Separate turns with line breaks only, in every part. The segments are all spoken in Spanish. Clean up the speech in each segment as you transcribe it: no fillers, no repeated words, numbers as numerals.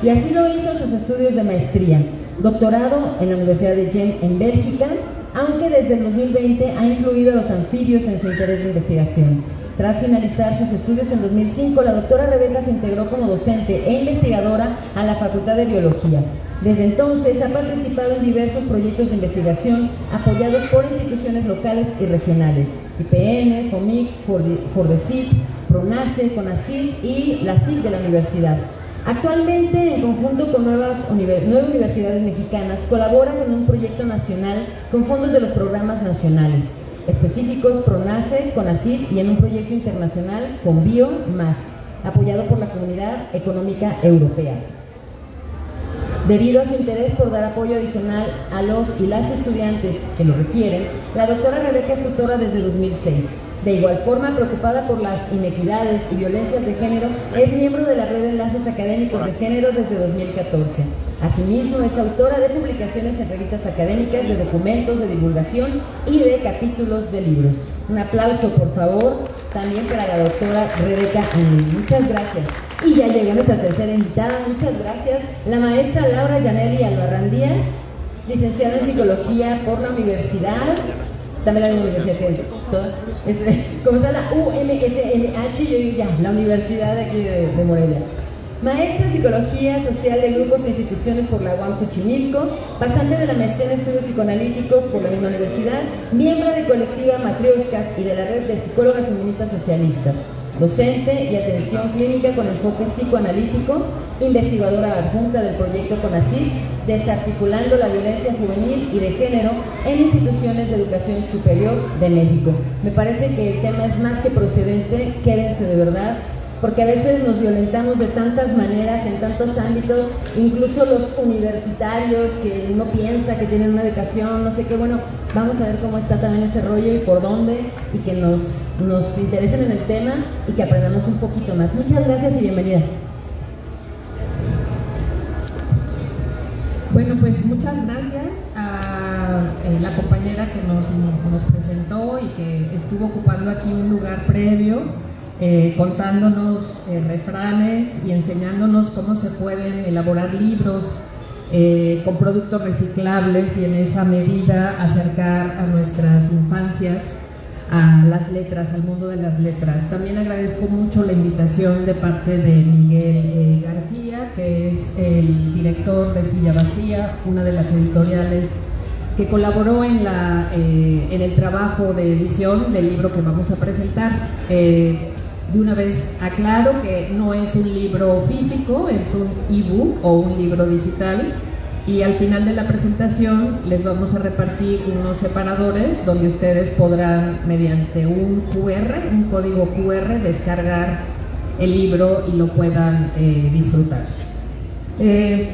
Y así lo hizo en sus estudios de maestría, doctorado en la Universidad de Ghent en Bélgica, aunque desde el 2020 ha incluido a los anfibios en su interés de investigación. Tras finalizar sus estudios en 2005, la doctora Rebeca se integró como docente e investigadora a la Facultad de Biología. Desde entonces ha participado en diversos proyectos de investigación apoyados por instituciones locales y regionales, IPN, FOMIX, FORDECID, PRONACE, CONACYT y la CIC de la universidad. Actualmente, en conjunto con nueve universidades mexicanas, colaboran en un proyecto nacional con fondos de los programas nacionales específicos PRONACE, CONACYT y en un proyecto internacional con BIO+, apoyado por la Comunidad Económica Europea. Debido a su interés por dar apoyo adicional a los y las estudiantes que lo requieren, la doctora Rebeca es tutora desde 2006. De igual forma, preocupada por las inequidades y violencias de género, es miembro de la Red de Enlaces Académicos de Género desde 2014. Asimismo, es autora de publicaciones en revistas académicas, de documentos de divulgación y de capítulos de libros. Un aplauso, por favor, también para la doctora Rebeca Anil. Muchas gracias. Y ya llegó nuestra tercera invitada, muchas gracias, la maestra Laura Yaneli Albarrán Díaz, licenciada en Psicología por la Universidad, también la universidad que todas, como está la UMSNH, yo digo ya, la Universidad de aquí de Morelia. Maestra en Psicología Social de Grupos e Instituciones por la UAM Xochimilco, pasante de la Maestría en Estudios Psicoanalíticos por la misma universidad, miembro de colectiva Matrioscas y de la Red de Psicólogas Feministas Socialistas, docente y atención clínica con enfoque psicoanalítico, investigadora adjunta del proyecto CONACYT, desarticulando la violencia juvenil y de género en instituciones de educación superior de México. Me parece que el tema es más que procedente, quédense de verdad, porque a veces nos violentamos de tantas maneras, en tantos ámbitos, incluso los universitarios que uno piensa que tienen una educación, no sé qué, bueno, vamos a ver cómo está también ese rollo y por dónde, y que nos interesen en el tema y que aprendamos un poquito más. Muchas gracias y bienvenidas.
Bueno, pues muchas gracias a la compañera que nos presentó y que estuvo ocupando aquí un lugar previo, contándonos refranes y enseñándonos cómo se pueden elaborar libros con productos reciclables y en esa medida acercar a nuestras infancias a las letras, al mundo de las letras. También agradezco mucho la invitación de parte de Miguel García, que es el director de Silla Vacía, una de las editoriales que colaboró en el trabajo de edición del libro que vamos a presentar. De una vez aclaro que no es un libro físico, es un ebook o un libro digital, y al final de la presentación les vamos a repartir unos separadores donde ustedes podrán, mediante un QR, un código QR, descargar el libro y lo puedan disfrutar.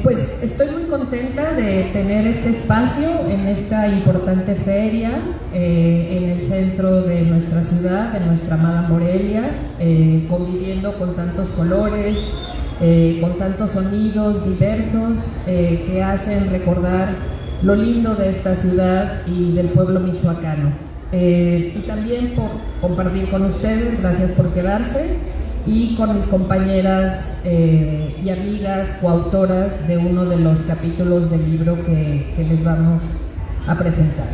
Pues estoy muy contenta de tener este espacio en esta importante feria en el centro de nuestra ciudad, de nuestra amada Morelia, conviviendo con tantos colores, con tantos sonidos diversos que hacen recordar lo lindo de esta ciudad y del pueblo michoacano. Y también por compartir con ustedes, gracias por quedarse, y con mis compañeras y amigas coautoras de uno de los capítulos del libro que les vamos a presentar.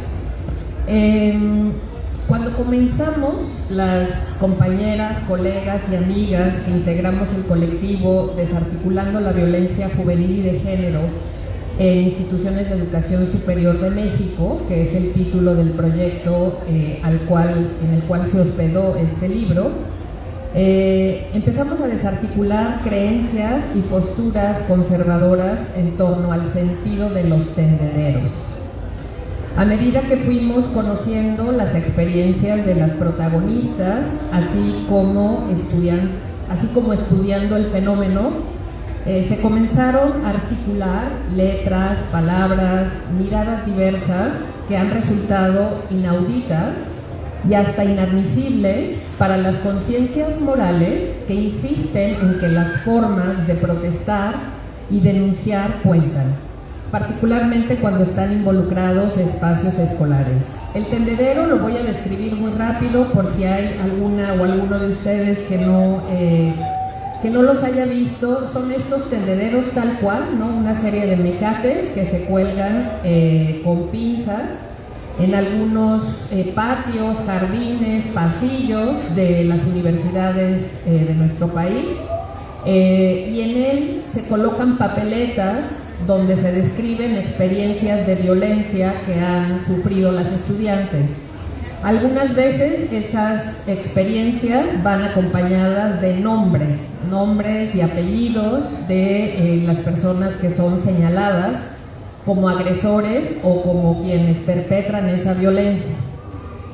Cuando comenzamos, las compañeras, colegas y amigas que integramos el colectivo Desarticulando la Violencia Juvenil y de Género en Instituciones de Educación Superior de México, que es el título del proyecto en el cual se hospedó este libro, empezamos a desarticular creencias y posturas conservadoras en torno al sentido de los tendederos. A medida que fuimos conociendo las experiencias de las protagonistas, así como estudiando el fenómeno, se comenzaron a articular letras, palabras, miradas diversas que han resultado inauditas y hasta inadmisibles para las conciencias morales que insisten en que las formas de protestar y denunciar cuentan, particularmente cuando están involucrados espacios escolares. El tendedero lo voy a describir muy rápido por si hay alguna o alguno de ustedes que no los haya visto. Son estos tendederos tal cual, ¿no? Una serie de mecates que se cuelgan con pinzas en algunos patios, jardines, pasillos de las universidades de nuestro país, y en él se colocan papeletas donde se describen experiencias de violencia que han sufrido las estudiantes. Algunas veces esas experiencias van acompañadas de nombres y apellidos de las personas que son señaladas como agresores o como quienes perpetran esa violencia.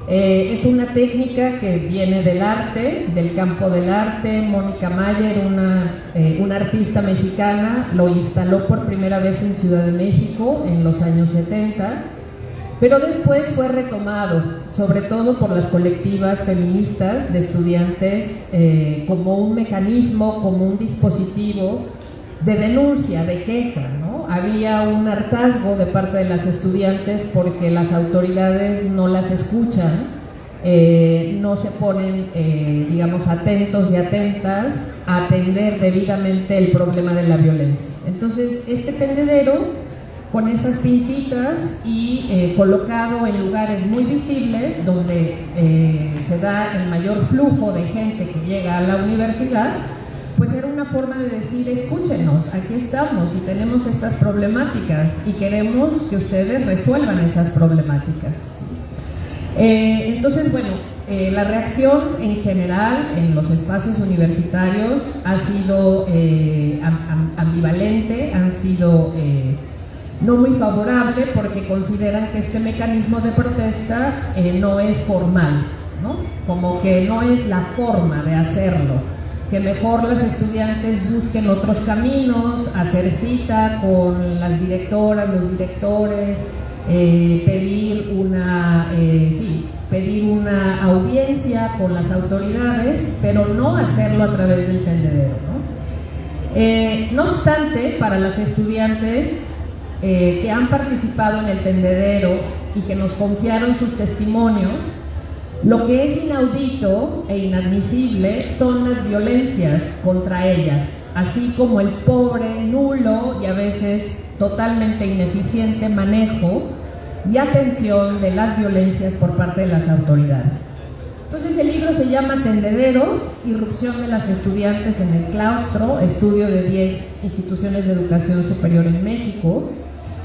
Es una técnica que viene del arte, del campo del arte. Mónica Mayer, una artista mexicana, lo instaló por primera vez en Ciudad de México en los años 70, pero después fue retomado, sobre todo por las colectivas feministas de estudiantes, como un mecanismo, como un dispositivo de denuncia, de queja, ¿no? Había un hartazgo de parte de las estudiantes porque las autoridades no las escuchan, no se ponen, digamos, atentos y atentas a atender debidamente el problema de la violencia. Entonces, este tendedero, con esas pincitas y colocado en lugares muy visibles, donde se da el mayor flujo de gente que llega a la universidad, pues era una forma de decir: escúchenos, aquí estamos y tenemos estas problemáticas y queremos que ustedes resuelvan esas problemáticas. Entonces, bueno, la reacción en general en los espacios universitarios ha sido ambivalente, han sido no muy favorable, porque consideran que este mecanismo de protesta no es formal, ¿no? Como que no es la forma de hacerlo, que mejor los estudiantes busquen otros caminos, hacer cita con las directoras, los directores, pedir una audiencia con las autoridades, pero no hacerlo a través del tendedero, ¿no? No obstante, para las estudiantes que han participado en el tendedero y que nos confiaron sus testimonios, lo que es inaudito e inadmisible son las violencias contra ellas, así como el pobre, nulo y a veces totalmente ineficiente manejo y atención de las violencias por parte de las autoridades. Entonces, el libro se llama Tendederos, irrupción de las estudiantes en el claustro, estudio de 10 instituciones de educación superior en México.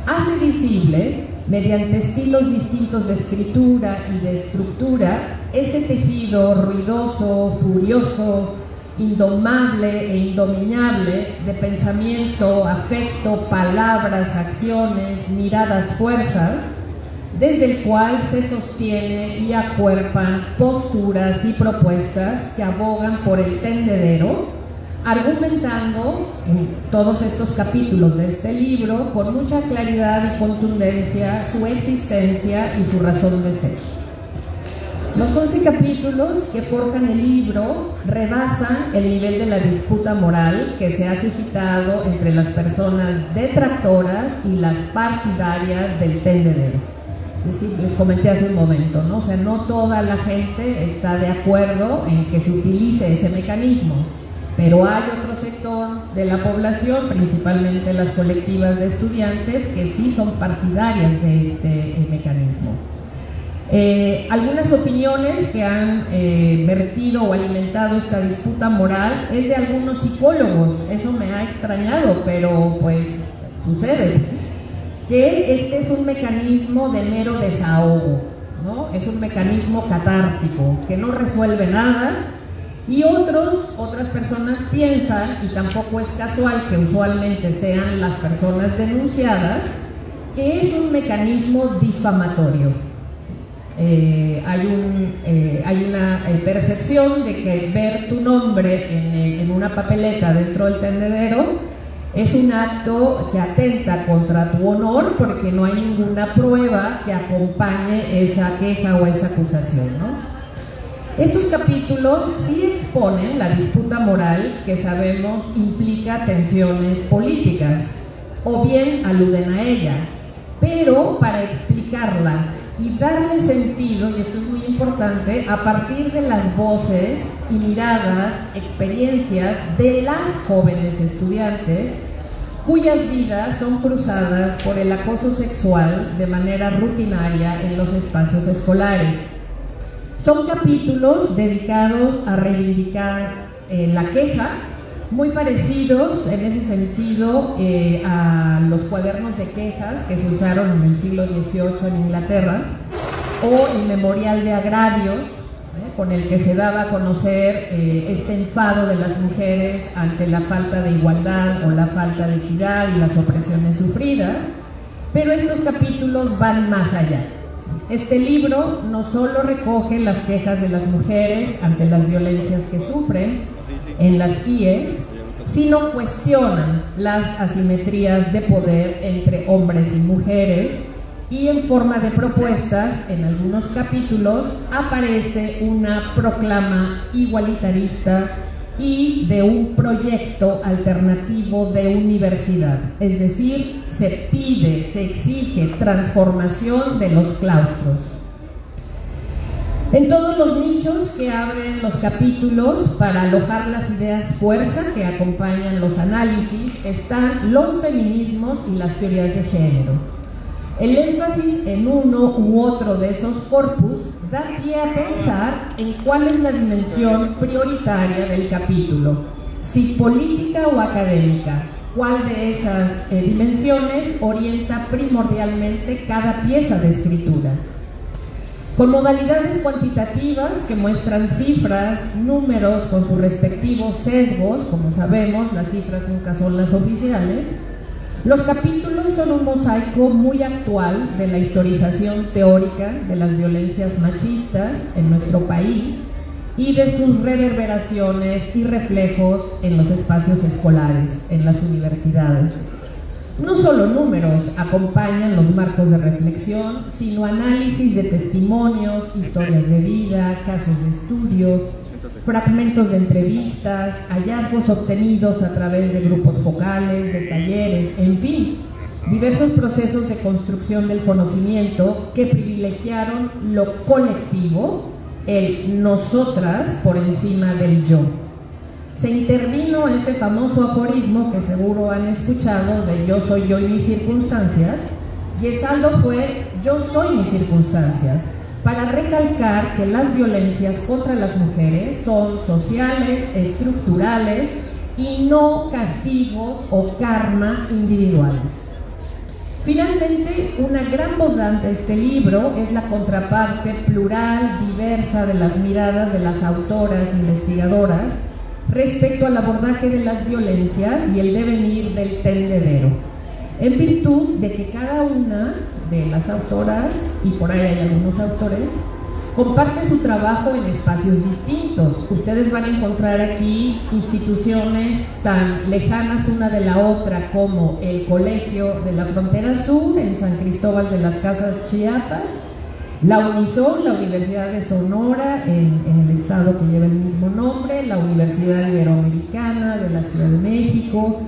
Hace visible, mediante estilos distintos de escritura y de estructura, ese tejido ruidoso, furioso, indomable e indominable de pensamiento, afecto, palabras, acciones, miradas, fuerzas, desde el cual se sostiene y acuerpan posturas y propuestas que abogan por el tendedero, argumentando en todos estos capítulos de este libro con mucha claridad y contundencia su existencia y su razón de ser. Los 11 capítulos que forjan el libro rebasan el nivel de la disputa moral que se ha suscitado entre las personas detractoras y las partidarias del tendedero. Es decir, les comenté hace un momento, ¿no? O sea, no toda la gente está de acuerdo en que se utilice ese mecanismo, pero hay otro sector de la población, principalmente las colectivas de estudiantes, que sí son partidarias de este mecanismo. Algunas opiniones que han vertido o alimentado esta disputa moral es de algunos psicólogos. Eso me ha extrañado, pero pues sucede, que este es un mecanismo de mero desahogo, ¿no? Es un mecanismo catártico que no resuelve nada. Y otras personas piensan, y tampoco es casual que usualmente sean las personas denunciadas, que es un mecanismo difamatorio. Hay una percepción de que ver tu nombre en una papeleta dentro del tendedero es un acto que atenta contra tu honor, porque no hay ninguna prueba que acompañe esa queja o esa acusación, ¿no? Estos capítulos sí exponen la disputa moral que sabemos implica tensiones políticas, o bien aluden a ella, pero para explicarla y darle sentido, y esto es muy importante, a partir de las voces y miradas, experiencias de las jóvenes estudiantes cuyas vidas son cruzadas por el acoso sexual de manera rutinaria en los espacios escolares. Son capítulos dedicados a reivindicar la queja, muy parecidos en ese sentido a los cuadernos de quejas que se usaron en el siglo XVIII en Inglaterra, o el memorial de agravios, con el que se daba a conocer este enfado de las mujeres ante la falta de igualdad o la falta de equidad y las opresiones sufridas. Pero estos capítulos van más allá. Este libro no solo recoge las quejas de las mujeres ante las violencias que sufren en las IES, sino cuestionan las asimetrías de poder entre hombres y mujeres, y en forma de propuestas, en algunos capítulos, aparece una proclama igualitarista y de un proyecto alternativo de universidad. Es decir, se pide, se exige transformación de los claustros. En todos los nichos que abren los capítulos para alojar las ideas fuerza que acompañan los análisis están los feminismos y las teorías de género. El énfasis en uno u otro de esos corpus da pie a pensar en cuál es la dimensión prioritaria del capítulo, si política o académica, cuál de esas dimensiones orienta primordialmente cada pieza de escritura. Con modalidades cuantitativas que muestran cifras, números con sus respectivos sesgos, como sabemos, las cifras nunca son las oficiales. Los capítulos son un mosaico muy actual de la historización teórica de las violencias machistas en nuestro país y de sus reverberaciones y reflejos en los espacios escolares, en las universidades. No solo números acompañan los marcos de reflexión, sino análisis de testimonios, historias de vida, casos de estudio, fragmentos de entrevistas, hallazgos obtenidos a través de grupos focales, de talleres, en fin, diversos procesos de construcción del conocimiento que privilegiaron lo colectivo, el nosotras por encima del yo. Se intervino ese famoso aforismo que seguro han escuchado de yo soy yo y mis circunstancias, y el saldo fue yo soy mis circunstancias, para recalcar que las violencias contra las mujeres son sociales, estructurales y no castigos o karma individuales. Finalmente, una gran bondad de este libro es la contraparte plural, diversa de las miradas de las autoras investigadoras respecto al abordaje de las violencias y el devenir del tendedero, en virtud de que cada una de las autoras, y por ahí hay algunos autores, comparte su trabajo en espacios distintos. Ustedes van a encontrar aquí instituciones tan lejanas una de la otra como el Colegio de la Frontera Sur en San Cristóbal de las Casas, Chiapas, la Unison, la Universidad de Sonora en el estado que lleva el mismo nombre, la Universidad Iberoamericana de la Ciudad de México,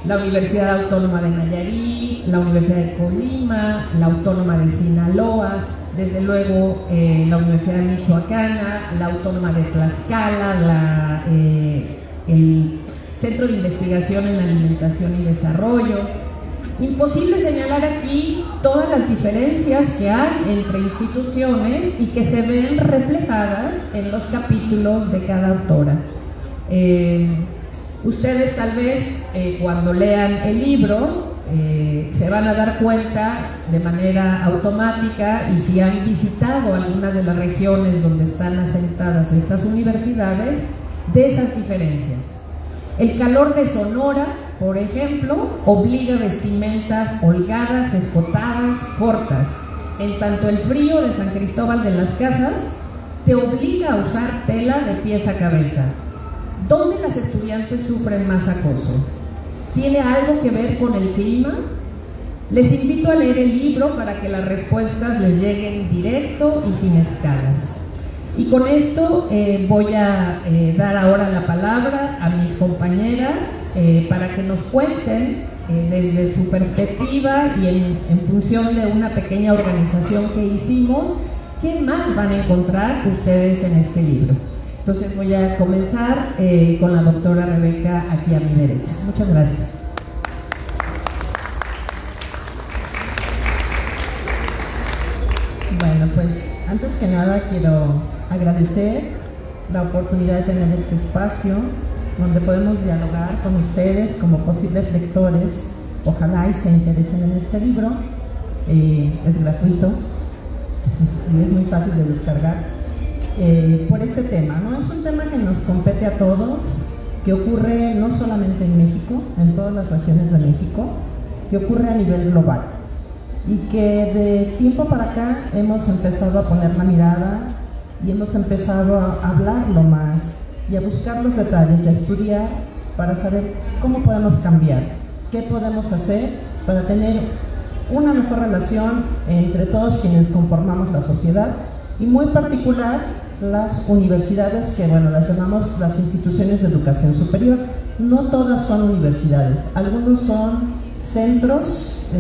la Universidad Autónoma de Nayarit, la Universidad de Colima, la Autónoma de Sinaloa, desde luego la Universidad Michoacana, la Autónoma de Tlaxcala, el Centro de Investigación en Alimentación y Desarrollo. Imposible señalar aquí todas las diferencias que hay entre instituciones y que se ven reflejadas en los capítulos de cada autora. Ustedes tal vez cuando lean el libro se van a dar cuenta de manera automática, y si han visitado algunas de las regiones donde están asentadas estas universidades, de esas diferencias. El calor de Sonora, por ejemplo, obliga a vestimentas holgadas, escotadas, cortas. En tanto el frío de San Cristóbal de las Casas te obliga a usar tela de pies a cabeza. ¿Dónde las estudiantes sufren más acoso? ¿Tiene algo que ver con el clima? Les invito a leer el libro para que las respuestas les lleguen directo y sin escalas. Y con esto voy a dar ahora la palabra a mis compañeras para que nos cuenten desde su perspectiva y en función de una pequeña organización que hicimos, ¿qué más van a encontrar ustedes en este libro? Entonces voy a comenzar con la doctora Rebeca aquí a mi derecha. Muchas gracias.
Bueno, pues antes que nada quiero agradecer la oportunidad de tener este espacio donde podemos dialogar con ustedes como posibles lectores. Ojalá y se interesen en este libro. Es gratuito y es muy fácil de descargar. Por este tema, ¿no? Es un tema que nos compete a todos, que ocurre no solamente en México, en todas las regiones de México, que ocurre a nivel global y que de tiempo para acá hemos empezado a poner la mirada y hemos empezado a hablarlo más y a buscar los detalles y a estudiar para saber cómo podemos cambiar, qué podemos hacer para tener una mejor relación entre todos quienes conformamos la sociedad y muy particular las universidades, que bueno, las llamamos las instituciones de educación superior. No todas son universidades, algunos son centros,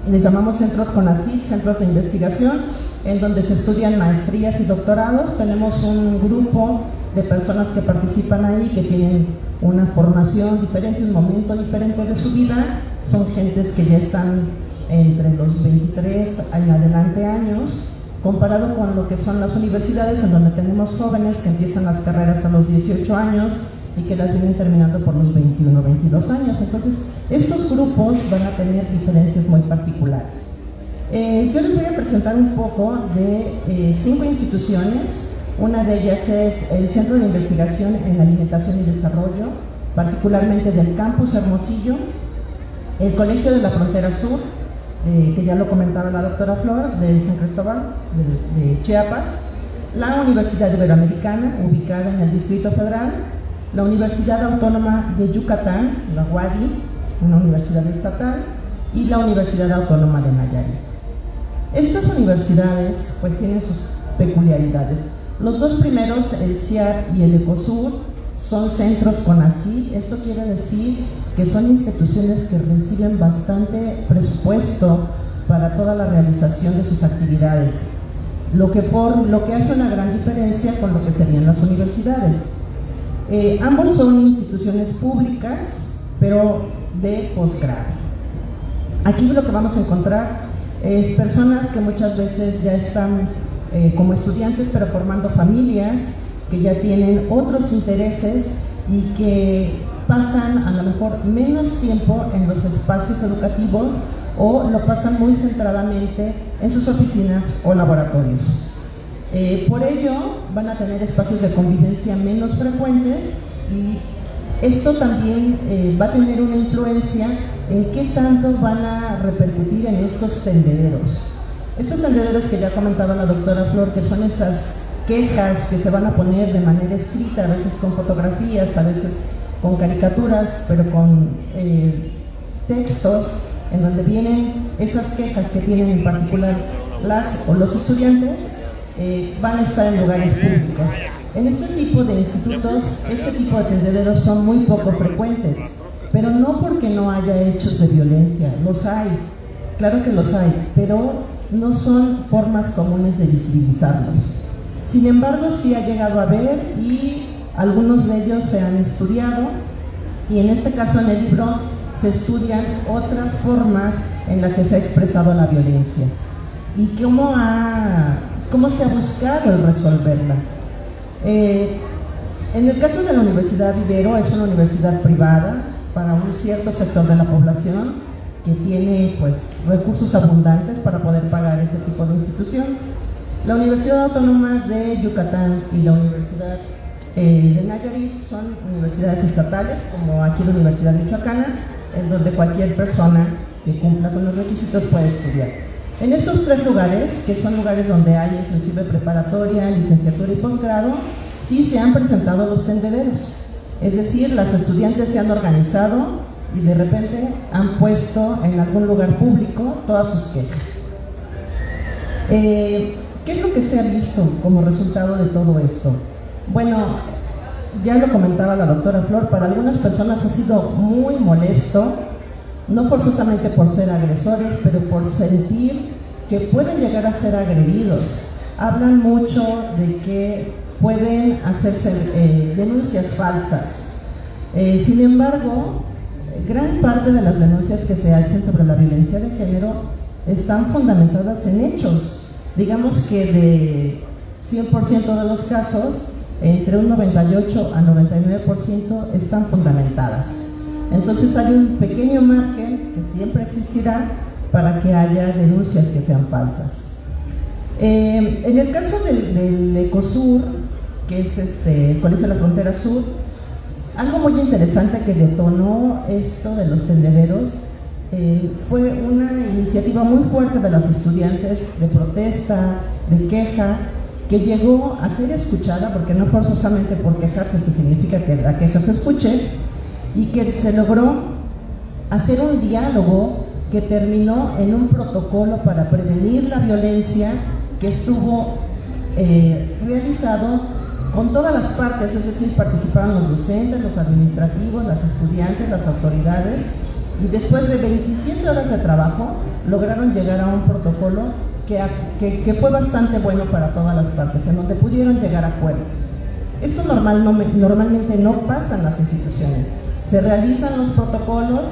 les llamamos centros CONACYT, centros de investigación, en donde se estudian maestrías y doctorados. Tenemos un grupo de personas que participan ahí, que tienen una formación diferente, un momento diferente de su vida. Son gentes que ya están entre los 23 en adelante años, comparado con lo que son las universidades, en donde tenemos jóvenes que empiezan las carreras a los 18 años y que las vienen terminando por los 21 o 22 años. Entonces, estos grupos van a tener diferencias muy particulares. Yo les voy a presentar un poco de 5 instituciones. Una de ellas es el Centro de Investigación en Alimentación y Desarrollo, particularmente del Campus Hermosillo, el Colegio de la Frontera Sur, que ya lo comentaba la doctora Flor, de San Cristóbal, de Chiapas, la Universidad Iberoamericana, ubicada en el Distrito Federal, la Universidad Autónoma de Yucatán, la UADY, una universidad estatal, y la Universidad Autónoma de Nayarit. Estas universidades pues tienen sus peculiaridades. Los dos primeros, el CIAR y el ECOSUR, son centros CONACYT. Esto quiere decir que son instituciones que reciben bastante presupuesto para toda la realización de sus actividades, lo que hace una gran diferencia con lo que serían las universidades. Ambos son instituciones públicas, pero de posgrado. Aquí lo que vamos a encontrar es personas que muchas veces ya están como estudiantes, pero formando familias, que ya tienen otros intereses y que pasan a lo mejor menos tiempo en los espacios educativos o lo pasan muy centradamente en sus oficinas o laboratorios. Por ello van a tener espacios de convivencia menos frecuentes y esto también va a tener una influencia en qué tanto van a repercutir en estos tendederos. Estos tendederos que ya comentaba la doctora Flor, que son esas quejas que se van a poner de manera escrita, a veces con fotografías, a veces con caricaturas, pero con textos en donde vienen esas quejas que tienen en particular las o los estudiantes, van a estar en lugares públicos. En este tipo de institutos, este tipo de tendederos son muy poco frecuentes, pero no porque no haya hechos de violencia, los hay, claro que los hay, pero no son formas comunes de visibilizarlos. Sin embargo, sí ha llegado a haber y algunos de ellos se han estudiado, y en este caso en el libro se estudian otras formas en las que se ha expresado la violencia y cómo se ha buscado el resolverla. En el caso de la Universidad Ibero, es una universidad privada para un cierto sector de la población que tiene pues recursos abundantes para poder pagar ese tipo de institución. La Universidad Autónoma de Yucatán y la Universidad de Nayarit son universidades estatales, como aquí la Universidad Michoacana, en donde cualquier persona que cumpla con los requisitos puede estudiar. En estos 3 lugares, que son lugares donde hay inclusive preparatoria, licenciatura y posgrado, sí se han presentado los tendederos. Es decir, las estudiantes se han organizado y de repente han puesto en algún lugar público todas sus quejas. ¿Qué es lo que se ha visto como resultado de todo esto? Bueno, ya lo comentaba la doctora Flor, para algunas personas ha sido muy molesto, no forzosamente por ser agresores, pero por sentir que pueden llegar a ser agredidos. Hablan mucho de que pueden hacerse denuncias falsas. Sin embargo, gran parte de las denuncias que se hacen sobre la violencia de género están fundamentadas en hechos. Digamos que de 100% de los casos, entre un 98 a 99% están fundamentadas. Entonces hay un pequeño margen que siempre existirá para que haya denuncias que sean falsas. En el caso del ECOSUR, que es el Colegio de la Frontera Sur, algo muy interesante que detonó esto de los tendederos fue una iniciativa muy fuerte de las estudiantes de protesta, de queja, que llegó a ser escuchada, porque no forzosamente por quejarse se significa que la queja se escuche, y que se logró hacer un diálogo que terminó en un protocolo para prevenir la violencia que estuvo realizado con todas las partes, es decir, participaron los docentes, los administrativos, las estudiantes, las autoridades, y después de 27 horas de trabajo lograron llegar a un protocolo que fue bastante bueno para todas las partes, en donde pudieron llegar a acuerdos. Esto normalmente no pasa en las instituciones, se realizan los protocolos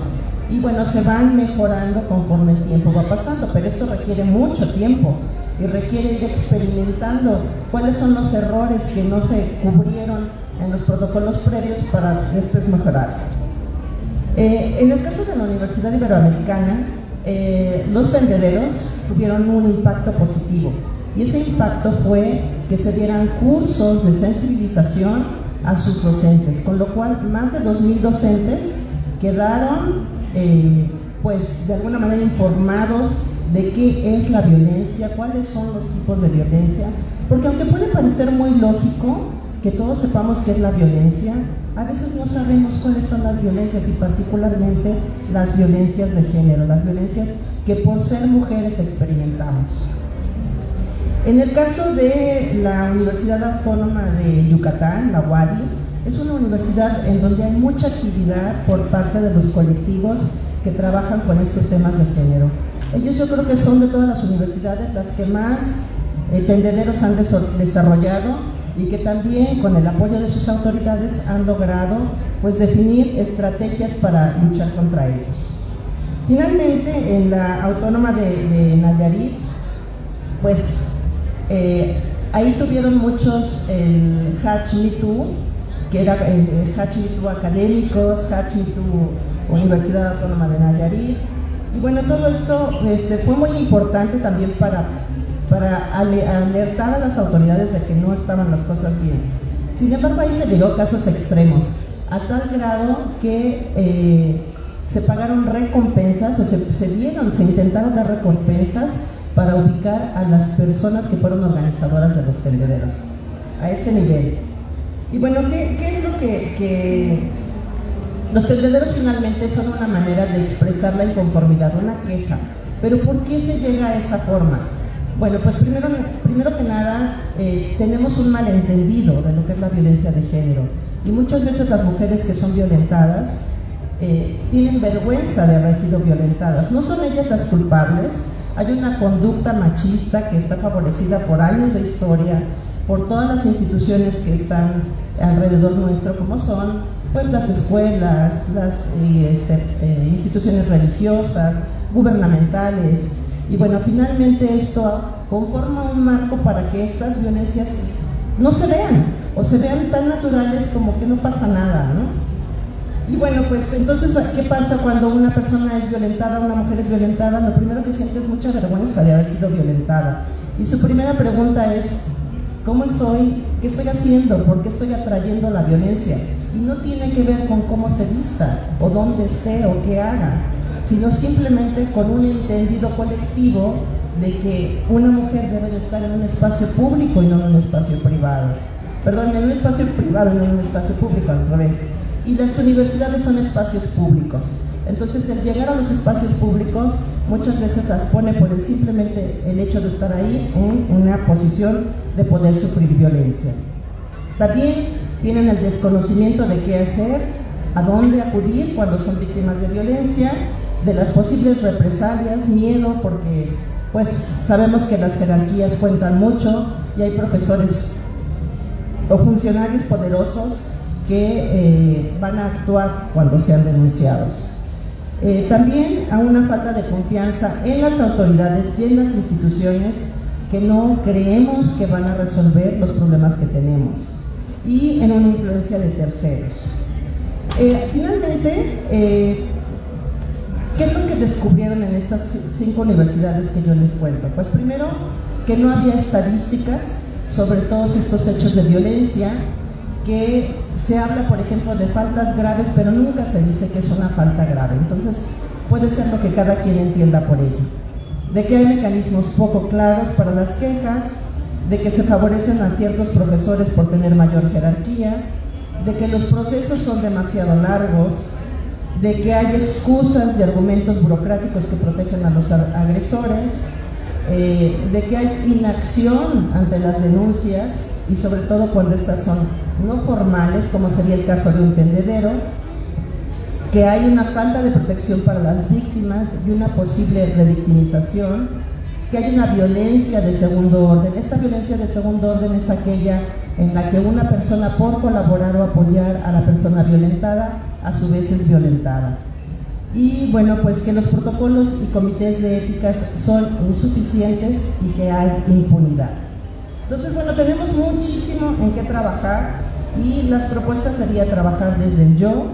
y bueno, se van mejorando conforme el tiempo va pasando, pero esto requiere mucho tiempo y requiere ir experimentando cuáles son los errores que no se cubrieron en los protocolos previos para después mejorar. En el caso de la Universidad Iberoamericana, los tendederos tuvieron un impacto positivo y ese impacto fue que se dieran cursos de sensibilización a sus docentes, con lo cual más de 2,000 docentes quedaron pues de alguna manera informados de qué es la violencia, cuáles son los tipos de violencia, porque aunque puede parecer muy lógico que todos sepamos qué es la violencia, a veces no sabemos cuáles son las violencias y particularmente las violencias de género, las violencias que por ser mujeres experimentamos. En el caso de la Universidad Autónoma de Yucatán, la UADY, es una universidad en donde hay mucha actividad por parte de los colectivos que trabajan con estos temas de género. Ellos yo creo que son de todas las universidades las que más tendederos han desarrollado y que también con el apoyo de sus autoridades han logrado pues definir estrategias para luchar contra ellos. Finalmente, en la Autónoma de Nayarit, pues ahí tuvieron muchos el Hatch Me Too, que era Hatch Me Too académicos, Hatch Me Too Universidad Autónoma de Nayarit, y bueno, todo esto fue muy importante también para alertar a las autoridades de que no estaban las cosas bien. Sin embargo, ahí se llegó a casos extremos, a tal grado que se pagaron recompensas, o se intentaron dar recompensas para ubicar a las personas que fueron organizadoras de los tendederos, a ese nivel. Y bueno, ¿qué es lo que los tendederos finalmente son una manera de expresar la inconformidad, una queja? Pero ¿por qué se llega a esa forma? Bueno, pues primero que nada, tenemos un malentendido de lo que es la violencia de género. Y muchas veces las mujeres que son violentadas tienen vergüenza de haber sido violentadas. No son ellas las culpables. Hay una conducta machista que está favorecida por años de historia, por todas las instituciones que están alrededor nuestro, como son pues las escuelas, las instituciones religiosas, gubernamentales. Y bueno, finalmente esto conforma un marco para que estas violencias no se vean, o se vean tan naturales como que no pasa nada, ¿no? Y bueno, pues entonces, ¿qué pasa cuando una persona es violentada, una mujer es violentada? Lo primero que siente es mucha vergüenza de haber sido violentada. Y su primera pregunta es, ¿cómo estoy? ¿Qué estoy haciendo? ¿Por qué estoy atrayendo la violencia? Y no tiene que ver con cómo se vista, o dónde esté, o qué haga, sino simplemente con un entendido colectivo de que una mujer debe de estar en un espacio público y no en un espacio privado. Perdón, en un espacio privado y no en un espacio público, al revés. Y las universidades son espacios públicos. Entonces el llegar a los espacios públicos muchas veces las pone por simplemente el hecho de estar ahí en una posición de poder sufrir violencia. También tienen el desconocimiento de qué hacer, a dónde acudir cuando son víctimas de violencia, de las posibles represalias, miedo, porque pues sabemos que las jerarquías cuentan mucho y hay profesores o funcionarios poderosos que van a actuar cuando sean denunciados. También a una falta de confianza en las autoridades y en las instituciones que no creemos que van a resolver los problemas que tenemos, y en una influencia de terceros. Finalmente, ¿qué es lo que descubrieron en estas 5 universidades que yo les cuento? Pues primero, que no había estadísticas sobre todos estos hechos de violencia, que se habla, por ejemplo, de faltas graves, pero nunca se dice que es una falta grave. Entonces, puede ser lo que cada quien entienda por ello. De que hay mecanismos poco claros para las quejas, de que se favorecen a ciertos profesores por tener mayor jerarquía, de que los procesos son demasiado largos, de que hay excusas y argumentos burocráticos que protegen a los agresores, de que hay inacción ante las denuncias, y sobre todo cuando estas son no formales, como sería el caso de un tendedero, que hay una falta de protección para las víctimas y una posible revictimización, que hay una violencia de segundo orden. Esta violencia de segundo orden es aquella en la que una persona, por colaborar o apoyar a la persona violentada, a su vez es violentada. Y bueno, pues que los protocolos y comités de éticas son insuficientes y que hay impunidad. Entonces, bueno, tenemos muchísimo en qué trabajar, y las propuestas sería trabajar desde el yo,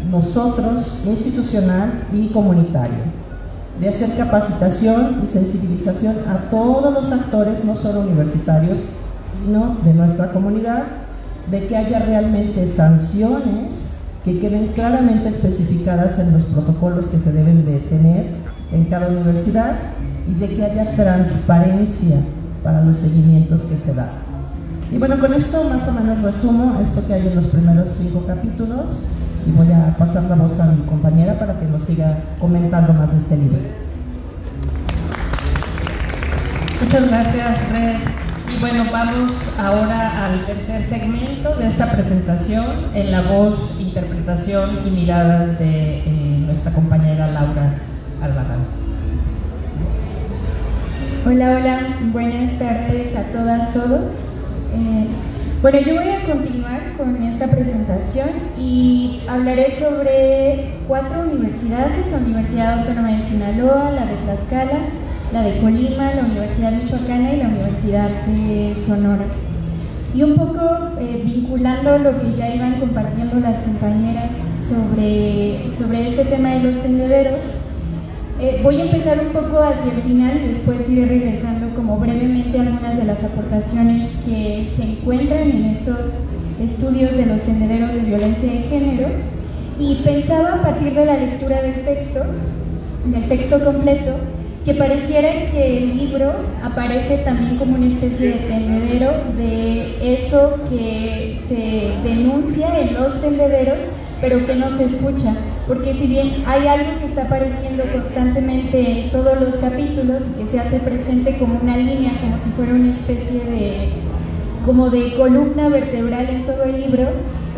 nosotros, institucional y comunitario, de hacer capacitación y sensibilización a todos los actores, no solo universitarios, sino de nuestra comunidad, de que haya realmente sanciones que queden claramente especificadas en los protocolos que se deben de tener en cada universidad, y de que haya transparencia para los seguimientos que se dan. Y bueno, con esto más o menos resumo esto que hay en los primeros 5 capítulos, y voy a pasar la voz a mi compañera para que nos siga comentando más de este libro.
Muchas gracias, Red. Y bueno, vamos ahora al tercer segmento de esta presentación, en la voz, interpretación y miradas de nuestra compañera Laura Albarrán.
Hola, hola, buenas tardes a todas, todos. Bueno, yo voy a continuar con esta presentación y hablaré sobre 4 universidades: la Universidad Autónoma de Sinaloa, la de Tlaxcala, la de Colima, la Universidad Michoacana y la Universidad de Sonora. Y un poco vinculando lo que ya iban compartiendo las compañeras sobre este tema de los tendederos, voy a empezar un poco hacia el final y después iré regresando como brevemente a algunas de las aportaciones que se encuentran en estos estudios de los tendederos de violencia de género. Y pensaba, a partir de la lectura del texto completo, que pareciera que el libro aparece también como una especie de tendedero de eso que se denuncia en los tendederos, pero que no se escucha, porque si bien hay algo que está apareciendo constantemente en todos los capítulos y que se hace presente como una línea, como si fuera una especie de columna vertebral en todo el libro,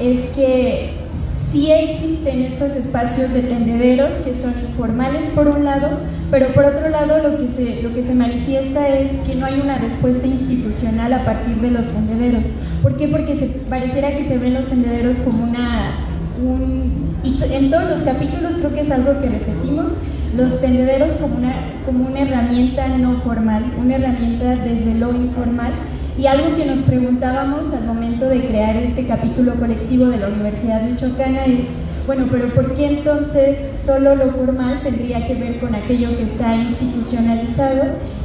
es que sí existen estos espacios de tendederos que son informales por un lado, pero por otro lado lo que se manifiesta es que no hay una respuesta institucional a partir de los tendederos. ¿Por qué? Porque pareciera que se ven los tendederos como y en todos los capítulos creo que es algo que repetimos, los tendederos como una herramienta no formal, una herramienta desde lo informal. Y algo que nos preguntábamos al momento de crear este capítulo colectivo de la Universidad Michoacana es, bueno, pero ¿por qué entonces solo lo formal tendría que ver con aquello que está institucionalizado,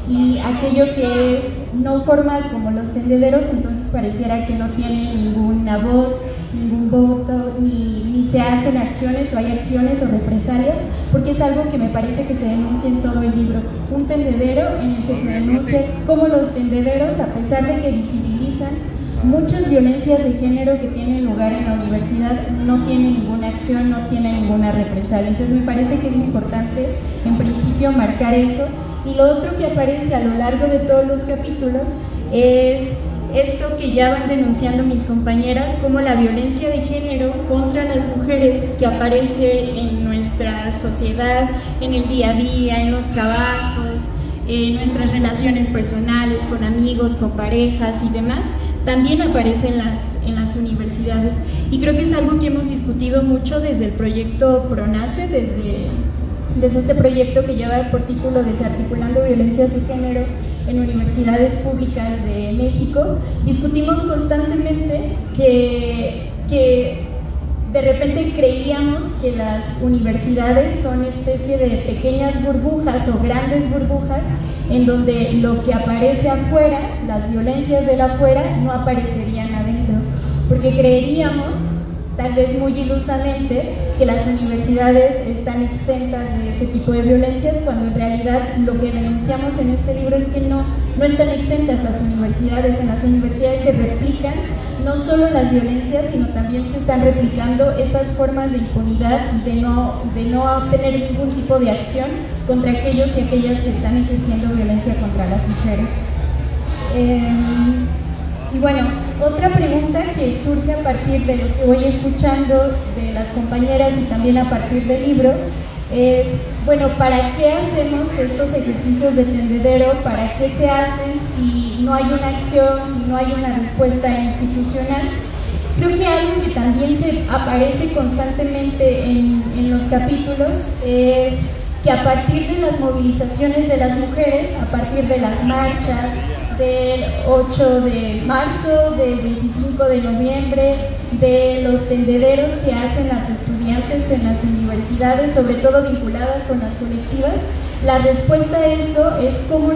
y aquello que es no formal como los tendederos entonces pareciera que no tiene ninguna voz, ningún voto, ni se hacen acciones, o hay acciones o represalias, porque es algo que me parece que se denuncia en todo el libro, un tendedero en el que se denuncia cómo los tendederos, a pesar de que visibilizan muchas violencias de género que tienen lugar en la universidad no tienen ninguna acción, no tienen ninguna represalia. Entonces me parece que es importante en principio marcar eso. Y lo otro que aparece a lo largo de todos los capítulos es esto que ya van denunciando mis compañeras, como la violencia de género contra las mujeres que aparece en nuestra sociedad, en el día a día, en los trabajos, en nuestras relaciones personales, con amigos, con parejas y demás, también aparece en las universidades. Y creo que es algo que hemos discutido mucho desde el proyecto PRONACE, desde este proyecto que lleva por título Desarticulando Violencias de Género en Universidades Públicas de México. Discutimos constantemente que de repente creíamos que las universidades son especie de pequeñas burbujas o grandes burbujas en donde lo que aparece afuera, las violencias del afuera, no aparecerían adentro, porque creeríamos, tal vez muy ilusamente, que las universidades están exentas de ese tipo de violencias, cuando en realidad lo que denunciamos en este libro es que no están exentas las universidades. En las universidades se replican no solo las violencias, sino también se están replicando esas formas de impunidad, de no tener ningún tipo de acción contra aquellos y aquellas que están ejerciendo violencia contra las mujeres. Y bueno, otra pregunta que surge a partir de lo que voy escuchando de las compañeras y también a partir del libro es, bueno, ¿para qué hacemos estos ejercicios de tendedero? ¿Para qué se hacen si no hay una acción, si no hay una respuesta institucional? Creo que algo que también se aparece constantemente en los capítulos es que a partir de las movilizaciones de las mujeres, a partir de las marchas, del 8 de marzo, del 25 de noviembre, de los tendederos que hacen las estudiantes en las universidades, sobre todo vinculadas con las colectivas, la respuesta a eso es cómo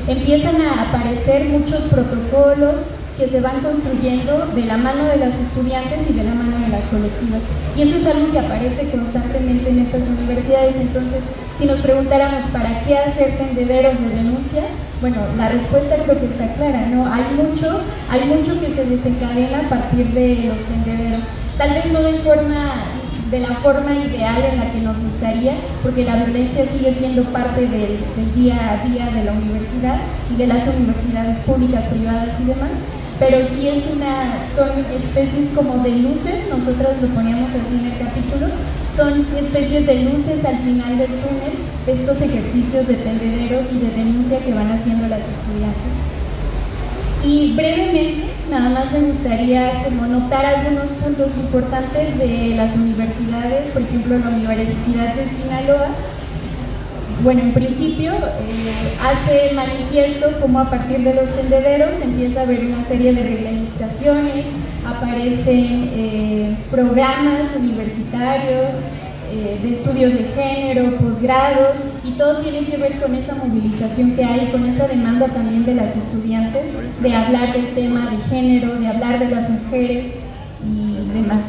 empiezan a aparecer muchos protocolos que se van construyendo de la mano de las estudiantes y de la mano de las colectivas. Y eso es algo que aparece constantemente en estas universidades. Entonces, si nos preguntáramos ¿para qué hacer tendederos de denuncia? Bueno, la respuesta creo que está clara, ¿no? Hay mucho que se desencadena a partir de los tendederos. Tal vez no de la forma ideal en la que nos gustaría, porque la violencia sigue siendo parte del día a día de la universidad y de las universidades públicas, privadas y demás, pero sí son especies como de luces, nosotros lo poníamos así en el capítulo, son especies de luces al final del túnel, estos ejercicios de tendederos y de denuncia que van haciendo las estudiantes. Y brevemente, nada más me gustaría como notar algunos puntos importantes de las universidades, por ejemplo, la Universidad de Sinaloa. Bueno, en principio hace manifiesto cómo a partir de los tendederos empieza a haber una serie de reglamentaciones, aparecen programas universitarios, de estudios de género, posgrados, y todo tiene que ver con esa movilización que hay, con esa demanda también de las estudiantes de hablar del tema de género, de hablar de las mujeres y demás.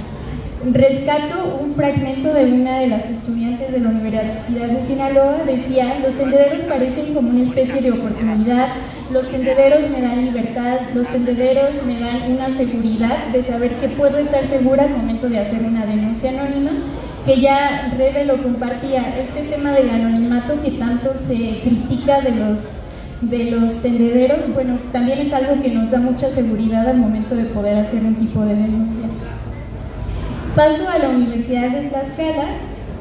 Rescato un fragmento de una de las estudiantes de la Universidad de Sinaloa, decía: los tendederos parecen como una especie de oportunidad, los tendederos me dan libertad, los tendederos me dan una seguridad de saber que puedo estar segura al momento de hacer una denuncia anónima, que ya Rebe lo compartía, este tema del anonimato que tanto se critica de los tendederos, bueno, también es algo que nos da mucha seguridad al momento de poder hacer un tipo de denuncia. Paso a la Universidad de Tlaxcala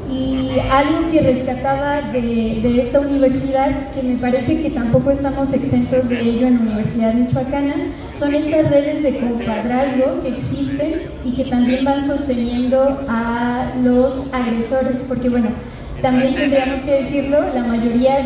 y algo que rescataba de esta universidad, que me parece que tampoco estamos exentos de ello en la Universidad Michoacana, son estas redes de compadrazgo que existen y que también van sosteniendo a los agresores, porque bueno, también tendríamos que decirlo, la mayoría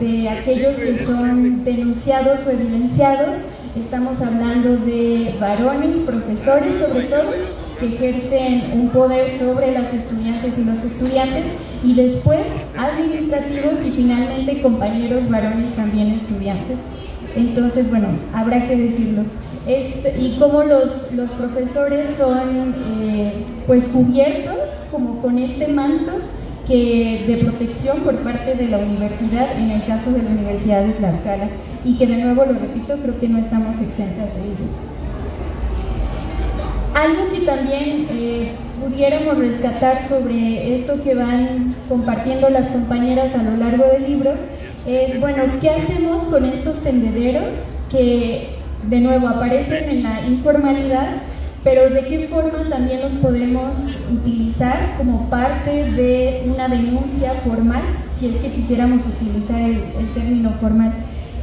de aquellos que son denunciados o evidenciados, estamos hablando de varones, profesores sobre todo, que ejercen un poder sobre las estudiantes y los estudiantes, y después administrativos y finalmente compañeros varones también estudiantes. Entonces, bueno, habrá que decirlo. Y cómo los profesores son pues cubiertos como con este manto de protección por parte de la universidad, en el caso de la Universidad de Tlaxcala, y que de nuevo lo repito, creo que no estamos exentas de ello. Algo que también pudiéramos rescatar sobre esto que van compartiendo las compañeras a lo largo del libro es, bueno, ¿qué hacemos con estos tendederos que de nuevo aparecen en la informalidad, pero de qué forma también los podemos utilizar como parte de una denuncia formal, si es que quisiéramos utilizar el término formal?